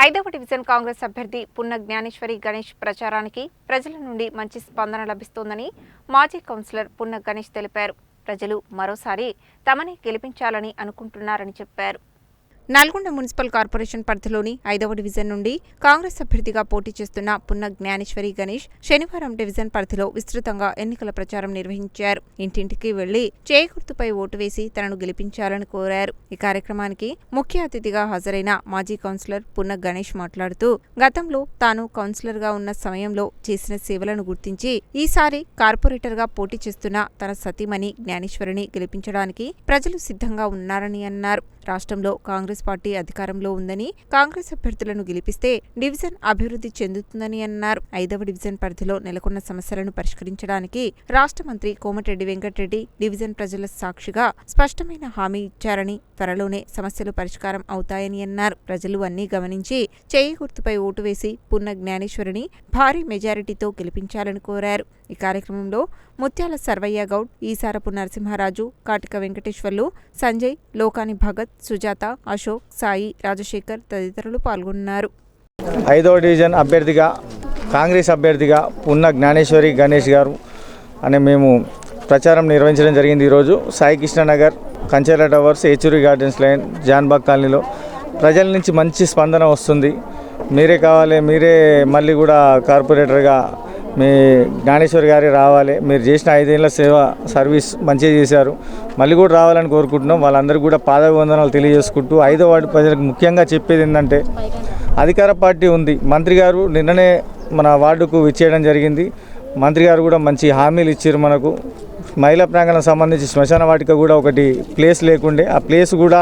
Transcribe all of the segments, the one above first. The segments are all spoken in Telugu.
ఐదవ డివిజన్ కాంగ్రెస్ అభ్యర్థి పున్న జ్ఞానేశ్వరి గణేష్ ప్రచారానికి ప్రజల నుండి మంచి స్పందన లభిస్తోందని మాజీ కౌన్సిలర్ పున్న గణేష్ తెలిపారు. ప్రజలు మరోసారి తమని గెలిపించాలని అనుకుంటున్నారని చెప్పారు. నల్గొండ మున్సిపల్ కార్పొరేషన్ పరిధిలోని 5వ డివిజన్ నుండి కాంగ్రెస్ అభ్యర్థిగా పోటీ చేస్తున్న పున్న జ్ఞానేశ్వరి గణేష్ శనివారం డివిజన్ పరిధిలో విస్తృతంగా ఎన్నికల ప్రచారం నిర్వహించారు. ఇంటింటికి వెళ్లి చేయి గుర్తుపై ఓటు వేసి తనను గెలిపించాలని కోరారు. ఈ కార్యక్రమానికి ముఖ్య అతిథిగా హాజరైన మాజీ కౌన్సిలర్ పున్న గణేష్ మాట్లాడుతూ గతంలో తాను కౌన్సిలర్ గా ఉన్న సమయంలో చేసిన సేవలను గుర్తించి ఈసారి కార్పొరేటర్ గా పోటీ చేస్తున్న తన సతీమణి జ్ఞానేశ్వరిని గెలిపించడానికి ప్రజలు సిద్ధంగా ఉన్నారని అన్నారు. రాష్ట్రంలో కాంగ్రెస్ పార్టీ అధికారంలో ఉందని కాంగ్రెస్ అభ్యర్థులను గెలిపిస్తే డివిజన్ అభివృద్ధి చెందుతుందని అన్నారు. 5వ డివిజన్ పరిధిలో నెలకొన్న సమస్యలను పరిష్కరించడానికి రాష్ట్ర మంత్రి కోమటిరెడ్డి వెంకటరెడ్డి డివిజన్ ప్రజల సాక్షిగా స్పష్టమైన హామీ ఇచ్చారని, త్వరలోనే సమస్యలు పరిష్కారం అవుతాయని అన్నారు. ప్రజలు అన్నీ గమనించి చేయి గుర్తుపై ఓటు వేసి పున్న జ్ఞానేశ్వరిని భారీ మెజారిటీతో గెలిపించాలని కోరారు. ఈ కార్యక్రమంలో ముత్యాల సర్వయ్య గౌడ్, ఈసారపు నరసింహరాజు, కాటిక వెంకటేశ్వర్లు, సంజయ్, లోకాని భగత్, సుజాత, అశోక్, సాయి, రాజశేఖర్ తదితరులు పాల్గొన్నారు. 5వ డివిజన్ అభ్యర్థిగా కాంగ్రెస్ అభ్యర్థిగా పున్న జ్ఞానేశ్వరి గణేష్ గారు అని మేము ప్రచారం నిర్వహించడం జరిగింది. ఈరోజు Sai Krishnanagar, Kanchela towers, Yechuri gardens line, Janbagh కాలనీలో ప్రజల నుంచి మంచి స్పందన వస్తుంది. మీరే కావాలి, మీరే మళ్ళీ కూడా కార్పొరేటర్గా మీ జ్ఞానేశ్వరి గారి రావాలి, మీరు చేసిన 5 ఏళ్ల సర్వీస్ మంచిగా చేశారు, మళ్ళీ కూడా రావాలని కోరుకుంటున్నాం. వాళ్ళందరికీ కూడా పాదాభివందనాలు తెలియజేసుకుంటూ 5వ వార్డు ప్రజలకు ముఖ్యంగా చెప్పేది ఏంటంటే, అధికార పార్టీ ఉంది. మంత్రి గారు నిన్ననే మన వార్డుకు విచ్చేయడం జరిగింది. మంత్రి గారు కూడా మంచి హామీలు ఇచ్చారు. మనకు మహిళా ప్రాంగణం సంబంధించి శ్మశాన వాటిక కూడా ఒకటి ప్లేస్ లేకుండే, ఆ ప్లేస్ కూడా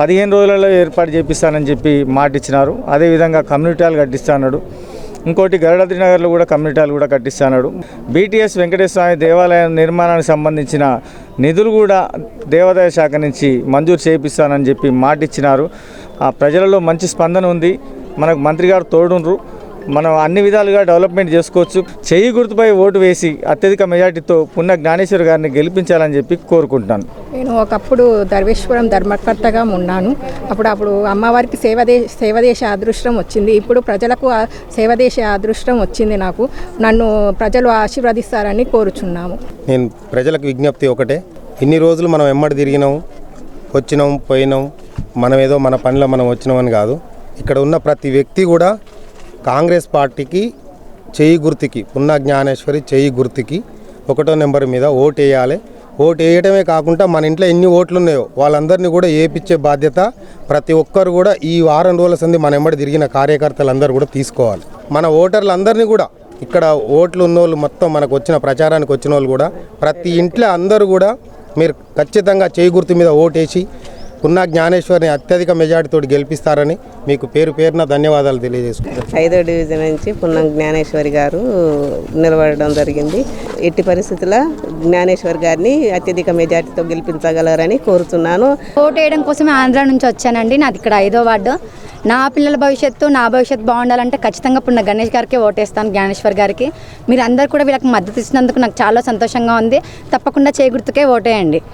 15 రోజులలో ఏర్పాటు చేపిస్తానని చెప్పి మాట ఇచ్చినారు. అదేవిధంగా కమ్యూనిటీ హాల్ కట్టిస్తాడు. ఇంకోటి గరుడాద్రి నగర్లో కూడా కమ్యూనిటీ హాల్ కూడా కట్టిస్తాడు. బీటీఎస్ వెంకటేశ్వర స్వామి దేవాలయం నిర్మాణానికి సంబంధించిన నిధులు కూడా దేవాదాయ శాఖ నుంచి మంజూరు చేపిస్తానని చెప్పి మాట ఇచ్చినారు. ఆ ప్రజలలో మంచి స్పందన ఉంది. మనకు మంత్రి గారు తోడుండ్రు, మనం అన్ని విధాలుగా డెవలప్మెంట్ చేసుకోవచ్చు. చేయి గుర్తుపై ఓటు వేసి అత్యధిక మెజార్టీతో పున్న జ్ఞానేశ్వరి గారిని గెలిపించాలని చెప్పి కోరుకుంటున్నాను. నేను ఒకప్పుడు ధర్మేశ్వరం ధర్మకర్తగా ఉన్నాను. అప్పుడు అమ్మవారికి సేవ చేసే అదృష్టం వచ్చింది. ఇప్పుడు ప్రజలకు సేవ చేసే అదృష్టం వచ్చింది. నన్ను ప్రజలు ఆశీర్వదిస్తారని కోరుచున్నాము. నేను ప్రజలకు విజ్ఞప్తి ఒకటే, ఇన్ని రోజులు మనం ఎమ్మడి తిరిగినాం, వచ్చినాం, పోయినాం, మనం ఏదో మన పనిలో మనం వచ్చినామని కాదు. ఇక్కడ ఉన్న ప్రతి వ్యక్తి కూడా కాంగ్రెస్ పార్టీకి చేయి గుర్తుకి, పున్న జ్ఞానేశ్వరి చేయి గుర్తుకి 1వ నెంబర్ మీద ఓటు వేయాలి. ఓటు వేయటమే కాకుండా మన ఇంట్లో ఎన్ని ఓట్లు ఉన్నాయో వాళ్ళందరినీ కూడా వేయించే బాధ్యత ప్రతి ఒక్కరు కూడా ఈ వారం రోజుల సంది మన ఎమ్మడి తిరిగిన కార్యకర్తలందరూ కూడా తీసుకోవాలి. మన ఓటర్లందరినీ కూడా, ఇక్కడ ఓట్లు ఉన్నోళ్ళు మొత్తం మనకు వచ్చిన ప్రచారానికి వచ్చిన వాళ్ళు కూడా ప్రతి ఇంట్లో అందరూ కూడా మీరు ఖచ్చితంగా చేయి గుర్తు మీద ఓటేసి పున్న జ్ఞానేశ్వరిని అత్యధిక మెజార్టీతో గెలిపిస్తారని మీకు పేరు పేరున ధన్యవాదాలు తెలియజేసుకుంటారు. 5వ డివిజన్ నుంచి పున్న జ్ఞానేశ్వరి గారు నిలబడడం జరిగింది. ఎట్టి పరిస్థితుల్లో జ్ఞానేశ్వరి గారిని అత్యధిక మెజార్టీతో గెలిపించగలరని కోరుతున్నాను. ఓటు వేయడం కోసమే ఆంధ్ర నుంచి వచ్చానండి. నాది ఇక్కడ 5వ వార్డు. నా పిల్లల భవిష్యత్తు, నా భవిష్యత్తు బాగుండాలంటే ఖచ్చితంగా పున్న గణేష్ గారికి ఓటేస్తాను, జ్ఞానేశ్వర్ గారికి. మీరు అందరు కూడా వీళ్ళకి మద్దతు ఇచ్చినందుకు నాకు చాలా సంతోషంగా ఉంది. తప్పకుండా చేయి గుర్తుకే ఓటేయండి.